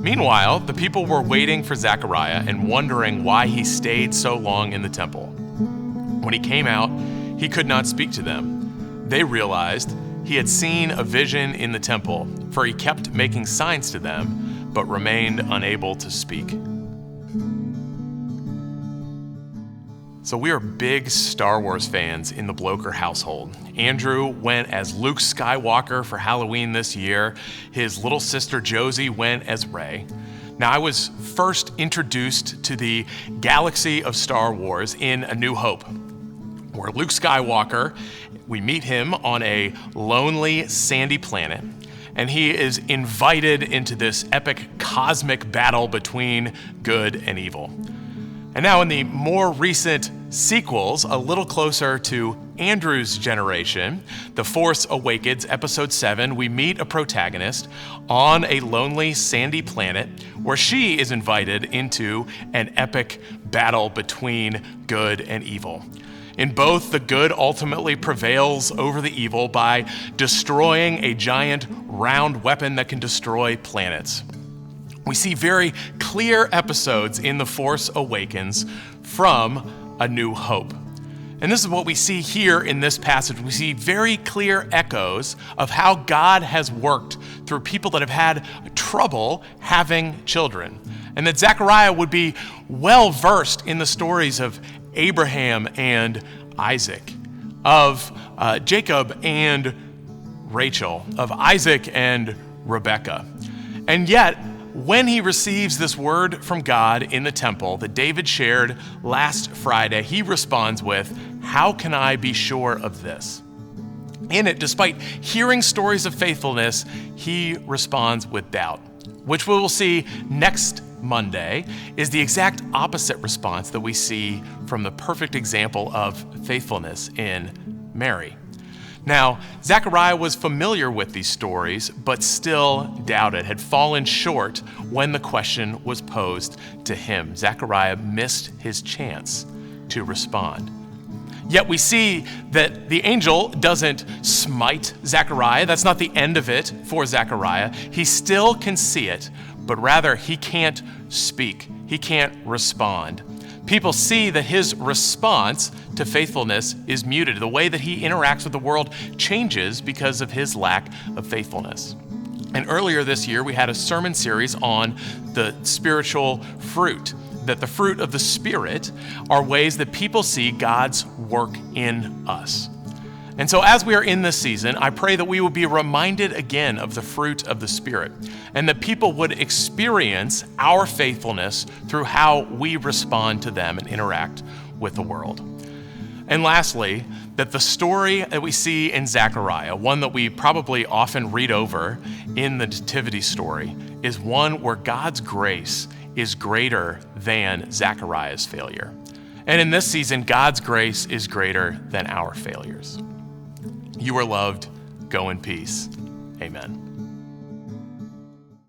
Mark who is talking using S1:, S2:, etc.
S1: Meanwhile, the people were waiting for Zechariah and wondering why he stayed so long in the temple. When he came out, he could not speak to them. They realized he had seen a vision in the temple, for he kept making signs to them, but remained unable to speak. So we are big Star Wars fans in the Blocher household. Andrew went as Luke Skywalker for Halloween this year. His little sister Josie went as Rey. Now, I was first introduced to the galaxy of Star Wars in A New Hope, where Luke Skywalker, we meet him on a lonely, sandy planet, and he is invited into this epic cosmic battle between good and evil. And now in the more recent sequels, a little closer to Andrew's generation, The Force Awakens, Episode 7, we meet a protagonist on a lonely, sandy planet where she is invited into an epic battle between good and evil. In both, the good ultimately prevails over the evil by destroying a giant round weapon that can destroy planets. We see very clear episodes in The Force Awakens from A New Hope. And this is what we see here in this passage. We see very clear echoes of how God has worked through people that have had trouble having children. And that Zechariah would be well versed in the stories of Abraham and Isaac, of Jacob and Rachel, of Isaac and Rebekah. And yet, when he receives this word from God in the temple that David shared last Friday, he responds with, "How can I be sure of this?" In it, despite hearing stories of faithfulness, he responds with doubt, which we will see next Monday is the exact opposite response that we see from the perfect example of faithfulness in Mary. Now, Zechariah was familiar with these stories, but still doubted, had fallen short when the question was posed to him. Zechariah missed his chance to respond. Yet we see that the angel doesn't smite Zechariah. That's not the end of it for Zechariah. He still can see it, but rather he can't speak. He can't respond. People see that his response to faithfulness is muted. The way that he interacts with the world changes because of his lack of faithfulness. And earlier this year, we had a sermon series on the spiritual fruit, that the fruit of the Spirit are ways that people see God's work in us. And so as we are in this season, I pray that we will be reminded again of the fruit of the Spirit, and that people would experience our faithfulness through how we respond to them and interact with the world. And lastly, that the story that we see in Zechariah, one that we probably often read over in the Nativity story, is one where God's grace is greater than Zechariah's failure. And in this season, God's grace is greater than our failures. You are loved. Go in peace. Amen.